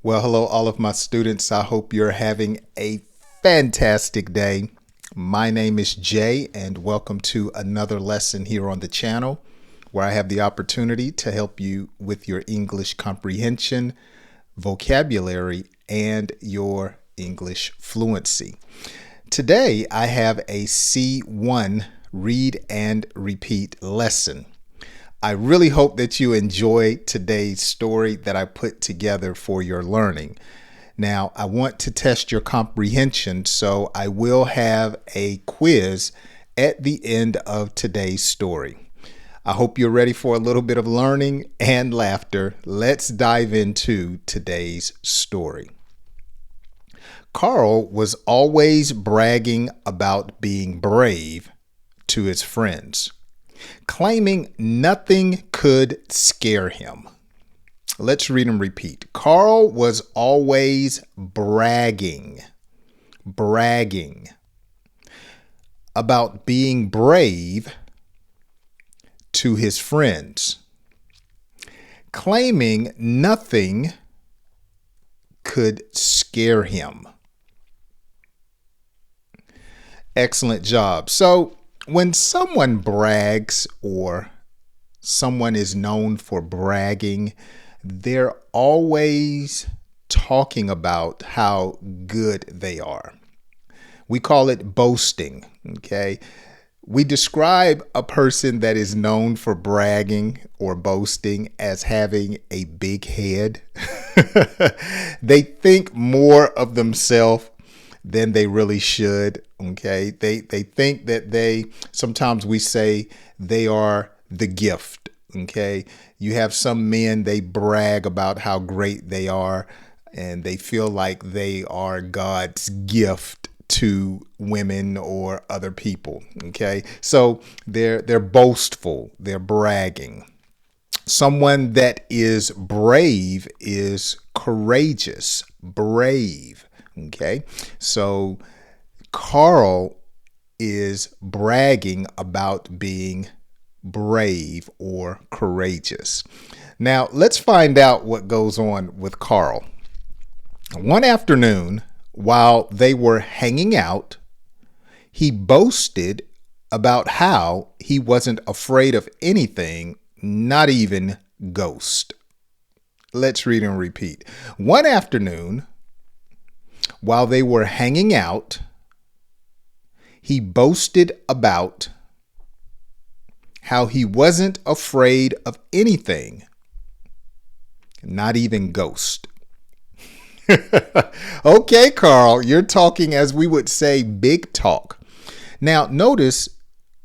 Well, hello, all of my students. I hope you're having a fantastic day. My name is Jay, and welcome to another lesson here on the channel where I have the opportunity to help you with your English comprehension, vocabulary, and your English fluency. Today, I have a C-1 read and repeat lesson. I really hope that you enjoy today's story that I put together for your learning. Now, I want to test your comprehension, so I will have a quiz at the end of today's story. I hope you're ready for a little bit of learning and laughter. Let's dive into today's story. Carl was always bragging about being brave to his friends, claiming nothing could scare him. Let's read and repeat. Carl was always bragging about being brave to his friends, claiming nothing could scare him. Excellent job. So, when someone brags or someone is known for bragging, they're always talking about how good they are. We call it boasting, okay? We describe a person that is known for bragging or boasting as having a big head. They think more of themselves than they really should. Okay. They think that sometimes we say they are the gift. Okay. You have some men, they brag about how great they are and they feel like they are God's gift to women or other people. Okay. So they're boastful. They're bragging. Someone that is brave is courageous, brave. Okay, so Carl is bragging about being brave or courageous. Now, let's find out what goes on with Carl. One afternoon, while they were hanging out, he boasted about how he wasn't afraid of anything, not even ghosts. Let's read and repeat. One afternoon, while they were hanging out, he boasted about how he wasn't afraid of anything, not even ghosts. Okay, Carl, you're talking, as we would say, big talk. Now, notice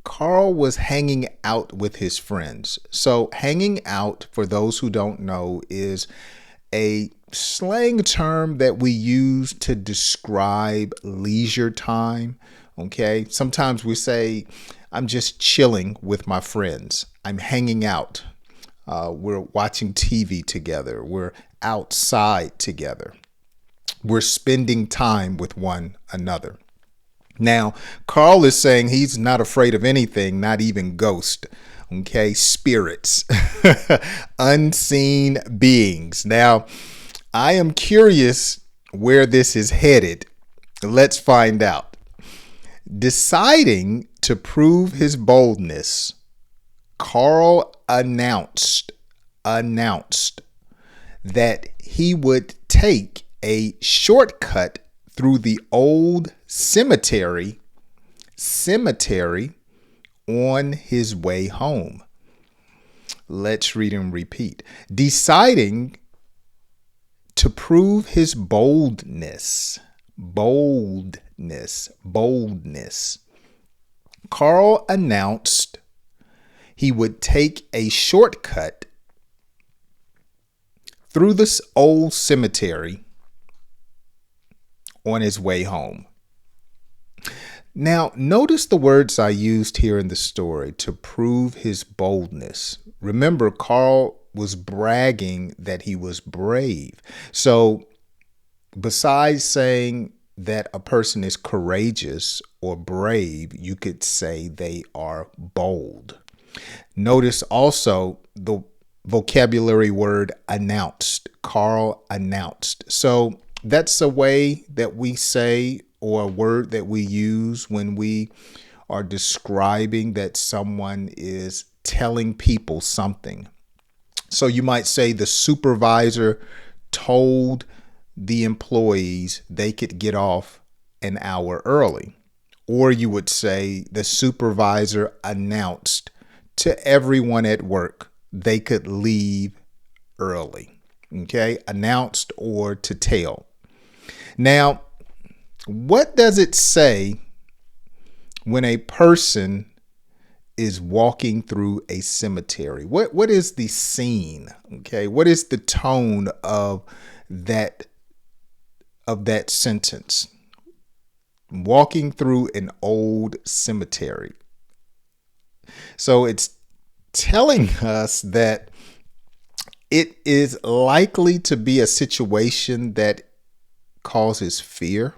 Carl was hanging out with his friends. So hanging out, for those who don't know, is a slang term that we use to describe leisure time. Okay. Sometimes we say, I'm just chilling with my friends. I'm hanging out. We're watching TV together. We're outside together. We're spending time with one another. Now, Carl is saying he's not afraid of anything, not even ghosts. Okay. Spirits, unseen beings. Now, I am curious where this is headed. Let's find out. Deciding to prove his boldness, Carl announced that he would take a shortcut through the old cemetery on his way home. Let's read and repeat. Deciding to prove his boldness. Carl announced he would take a shortcut through this old cemetery on his way home. Now, notice the words I used here in the story, to prove his boldness. Remember, Carl was bragging that he was brave. So besides saying that a person is courageous or brave, you could say they are bold. Notice also the vocabulary word announced. Carl announced. So that's a way that we say, or a word that we use when we are describing that someone is telling people something. So you might say the supervisor told the employees they could get off an hour early. Or you would say the supervisor announced to everyone at work they could leave early. Okay, announced or to tell. Now, what does it say when a person is walking through a cemetery? What is the scene? Okay, what is the tone of that sentence? Walking through an old cemetery. So it's telling us that it is likely to be a situation that causes fear,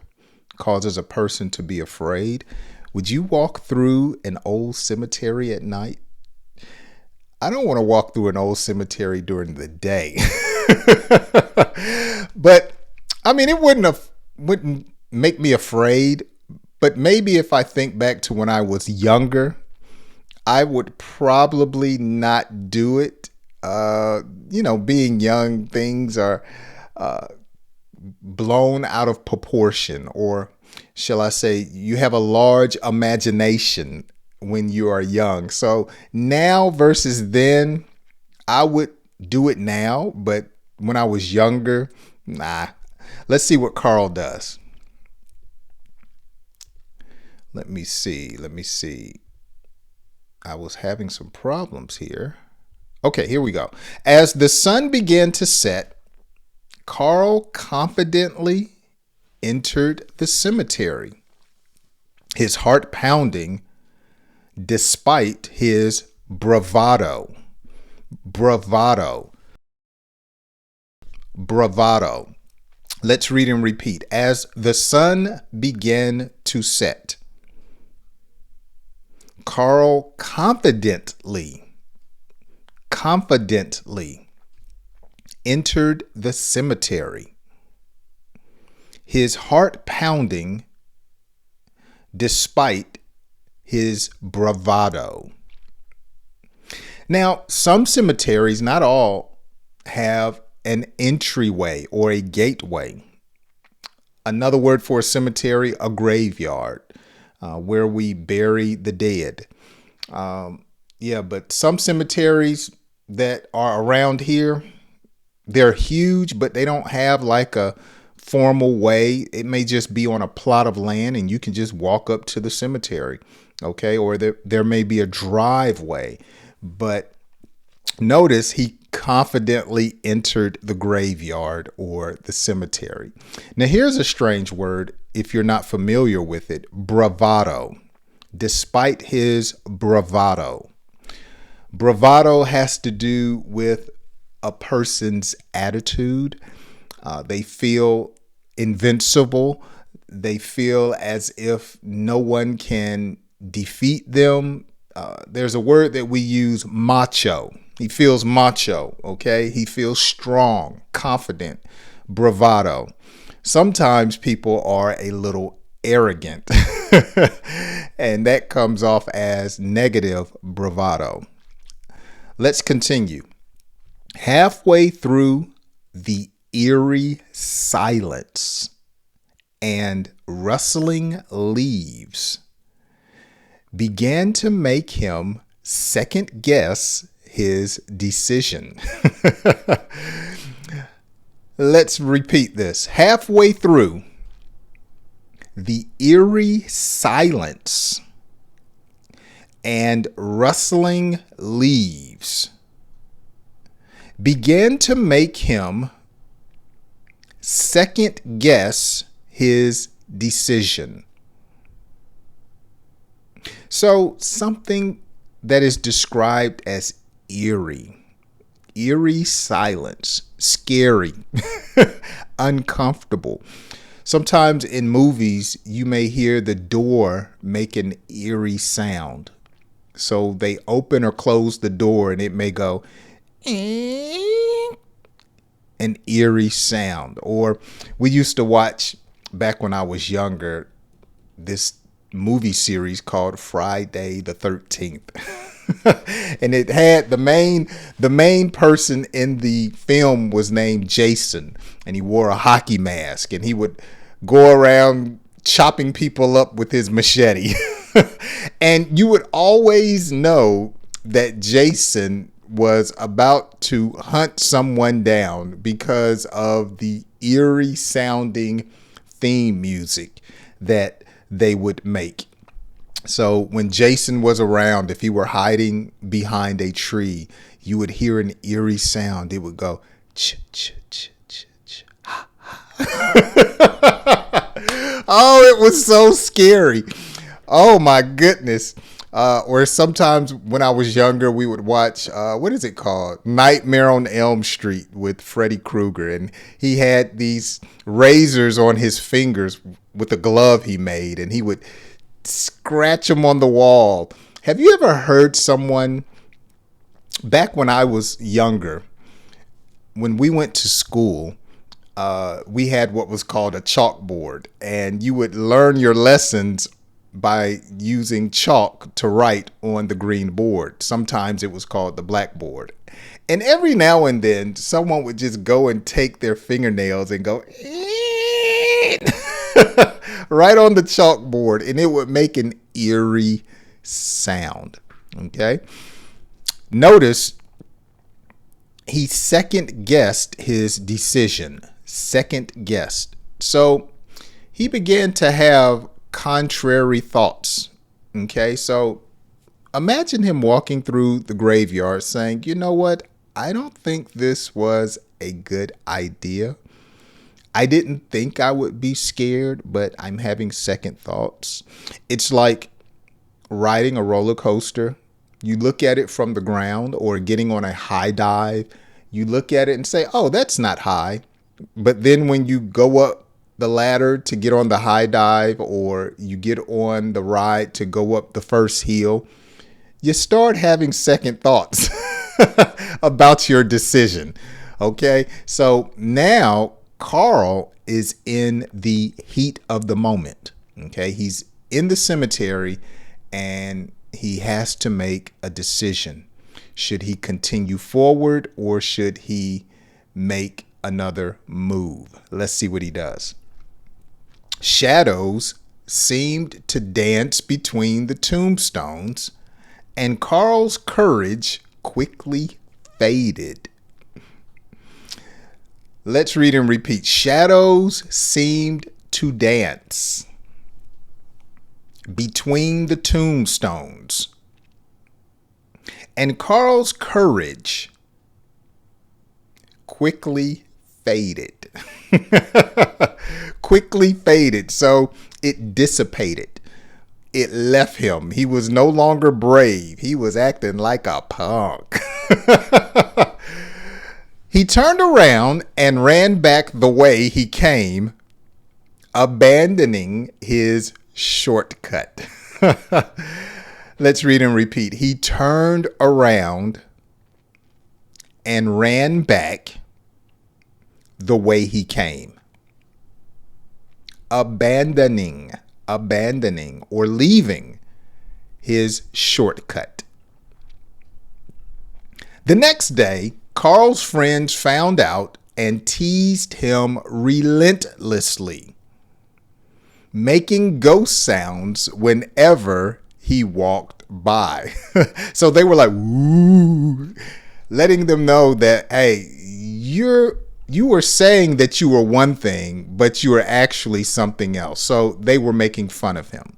causes a person to be afraid. Would you walk through an old cemetery at night? I don't want to walk through an old cemetery during the day. But I mean, it wouldn't make me afraid. But maybe if I think back to when I was younger, I would probably not do it. Being young, things are blown out of proportion, or shall I say, you have a large imagination when you are young. So now versus then, I would do it now, but when I was younger, nah. Let's see what Carl does. Let me see. I was having some problems here. Okay, here we go. As the sun began to set, Carl confidently entered the cemetery, his heart pounding despite his bravado. Bravado. Let's read and repeat. As the sun began to set, Carl confidently entered the cemetery, his heart pounding despite his bravado. Now, some cemeteries, not all, have an entryway or a gateway. Another word for a cemetery, a graveyard, where we bury the dead. But some cemeteries that are around here, they're huge, but they don't have like a formal way. It may just be on a plot of land and you can just walk up to the cemetery. Okay. Or there may be a driveway, but notice he confidently entered the graveyard or the cemetery. Now here's a strange word if you're not familiar with it: bravado. Despite his bravado. Bravado has to do with a person's attitude. They feel invincible. They feel as if no one can defeat them. There's a word that we use, macho. He feels macho, okay? He feels strong, confident, bravado. Sometimes people are a little arrogant, and that comes off as negative bravado. Let's continue. Halfway through the eerie silence and rustling leaves began to make him second guess his decision. Let's repeat this. Halfway through the eerie silence and rustling leaves began to make him second guess his decision. So something that is described as eerie silence, scary, uncomfortable. Sometimes in movies, you may hear the door make an eerie sound. So they open or close the door and it may go, an eerie sound. Or we used to watch, back when I was younger, this movie series called Friday the 13th. And it had the main person in the film was named Jason, and he wore a hockey mask, and he would go around chopping people up with his machete. And you would always know that Jason was about to hunt someone down because of the eerie sounding theme music that they would make. So when Jason was around, if he were hiding behind a tree, you would hear an eerie sound. It would go ch ch ch ch ch ha ha. Oh, it was so scary. Oh my goodness. Or sometimes when I was younger, we would watch, what is it called? Nightmare on Elm Street with Freddy Krueger. And he had these razors on his fingers with a glove he made, and he would scratch them on the wall. Have you ever heard someone, back when I was younger, when we went to school, we had what was called a chalkboard, and you would learn your lessons by using chalk to write on the green board. Sometimes it was called the blackboard. And every now and then, someone would just go and take their fingernails and go right on the chalkboard, and it would make an eerie sound. Okay. Notice he second guessed his decision. Second guessed. So he began to have contrary thoughts. Okay, so imagine him walking through the graveyard saying, you know what? I don't think this was a good idea. I didn't think I would be scared, but I'm having second thoughts. It's like riding a roller coaster. You look at it from the ground, or getting on a high dive. You look at it and say, oh, that's not high. But then when you go up the ladder to get on the high dive, or you get on the ride to go up the first hill, you start having second thoughts about your decision. Okay, so now Carl is in the heat of the moment. Okay, he's in the cemetery and he has to make a decision. Should he continue forward, or should he make another move? Let's see what he does. Shadows seemed to dance between the tombstones, and Carl's courage quickly faded. Let's read and repeat. Shadows seemed to dance between the tombstones, and Carl's courage quickly faded. Quickly faded. So it dissipated. It left him. He was no longer brave. He was acting like a punk. He turned around and ran back the way he came, abandoning his shortcut. Let's read and repeat. He turned around and ran back the way he came, abandoning or leaving his shortcut. The next day, Carl's friends found out and teased him relentlessly, making ghost sounds whenever he walked by. So they were like, woo, letting them know that, hey, you were saying that you were one thing, but you were actually something else. So they were making fun of him.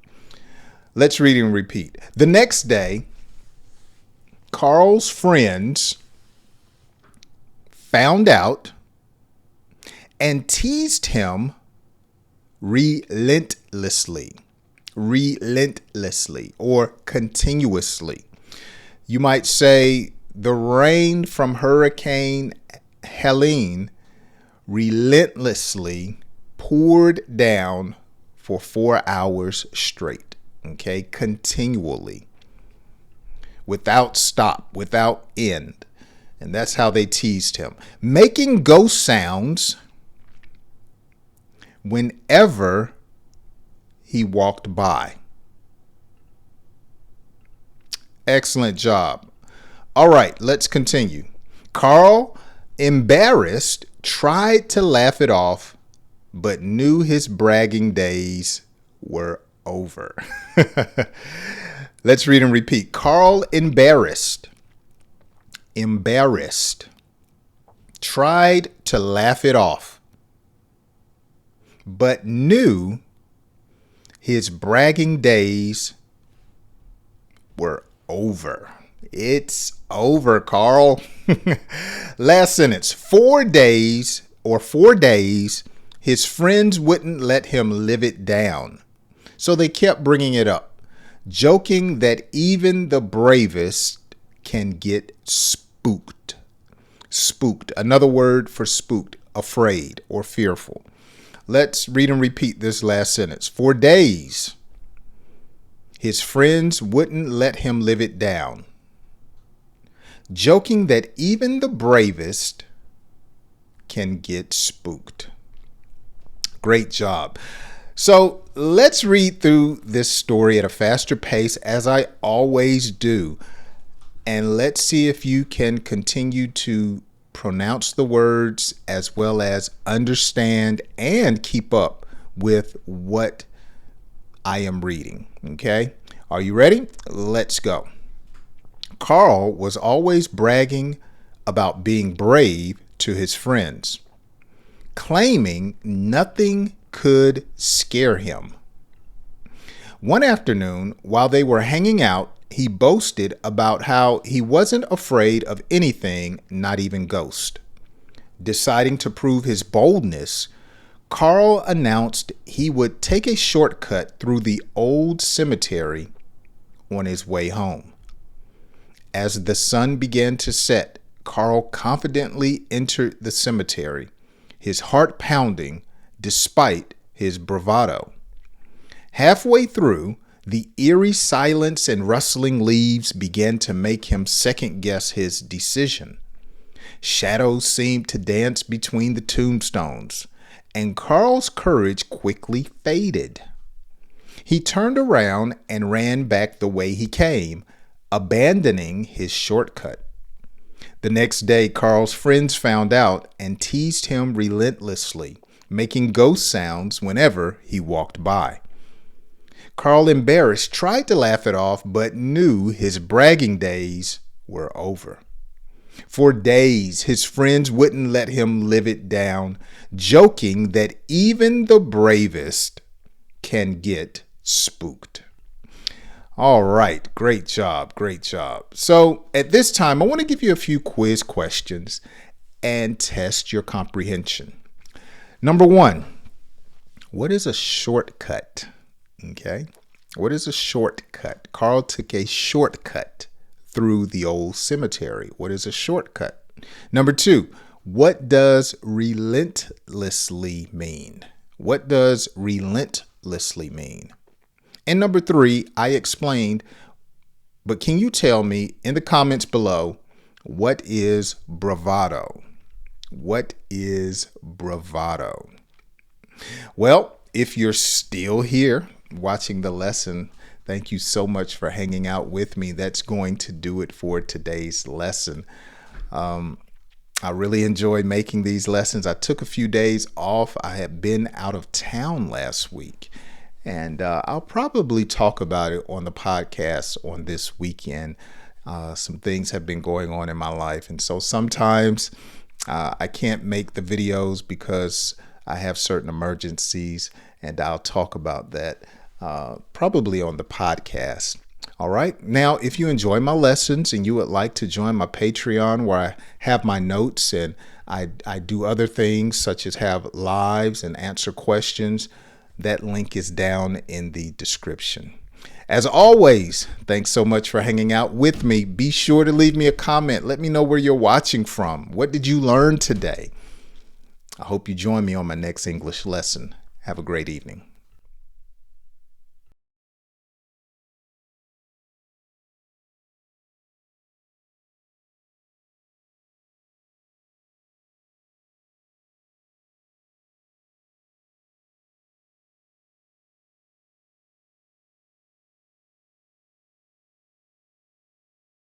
Let's read and repeat. The next day, Carl's friends found out and teased him relentlessly, or continuously. You might say the rain from Hurricane Helene relentlessly poured down for 4 hours straight. Okay, continually, without stop, without end. And that's how they teased him. Making ghost sounds whenever he walked by. Excellent job. All right, let's continue. Carl, embarrassed, tried to laugh it off, but knew his bragging days were over. Let's read and repeat. Carl, embarrassed, tried to laugh it off, but knew his bragging days were over. It's over, Carl. Last sentence. 4 days, his friends wouldn't let him live it down. So they kept bringing it up, joking that even the bravest can get spooked. Spooked. Another word for spooked, afraid or fearful. Let's read and repeat this last sentence. 4 days, his friends wouldn't let him live it down, joking that even the bravest can get spooked. Great job. So let's read through this story at a faster pace, as I always do. And let's see if you can continue to pronounce the words as well as understand and keep up with what I am reading. Okay? Are you ready? Let's go. Carl was always bragging about being brave to his friends, claiming nothing could scare him. One afternoon, while they were hanging out, he boasted about how he wasn't afraid of anything, not even ghosts. Deciding to prove his boldness, Carl announced he would take a shortcut through the old cemetery on his way home. As the sun began to set, Carl confidently entered the cemetery, his heart pounding despite his bravado. Halfway through, the eerie silence and rustling leaves began to make him second-guess his decision. Shadows seemed to dance between the tombstones, and Carl's courage quickly faded. He turned around and ran back the way he came, abandoning his shortcut. The next day, Carl's friends found out and teased him relentlessly, making ghost sounds whenever he walked by. Carl, embarrassed, tried to laugh it off, but knew his bragging days were over. For days, his friends wouldn't let him live it down, joking that even the bravest can get spooked. All right, great job, great job. So at this time, I want to give you a few quiz questions and test your comprehension. Number 1, what is a shortcut? Okay, what is a shortcut? Carl took a shortcut through the old cemetery. What is a shortcut? Number 2, what does relentlessly mean? What does relentlessly mean? And number 3, I explained, but can you tell me in the comments below, what is bravado? What is bravado? Well, if you're still here watching the lesson, thank you so much for hanging out with me. That's going to do it for today's lesson. I really enjoyed making these lessons. I took a few days off. I had been out of town last week, and I'll probably talk about it on the podcast on this weekend. Some things have been going on in my life, and so sometimes I can't make the videos because I have certain emergencies, and I'll talk about that probably on the podcast. All right. Now, if you enjoy my lessons and you would like to join my Patreon, where I have my notes and I do other things such as have lives and answer questions, that link is down in the description. As always, thanks so much for hanging out with me. Be sure to leave me a comment. Let me know where you're watching from. What did you learn today? I hope you join me on my next English lesson. Have a great evening.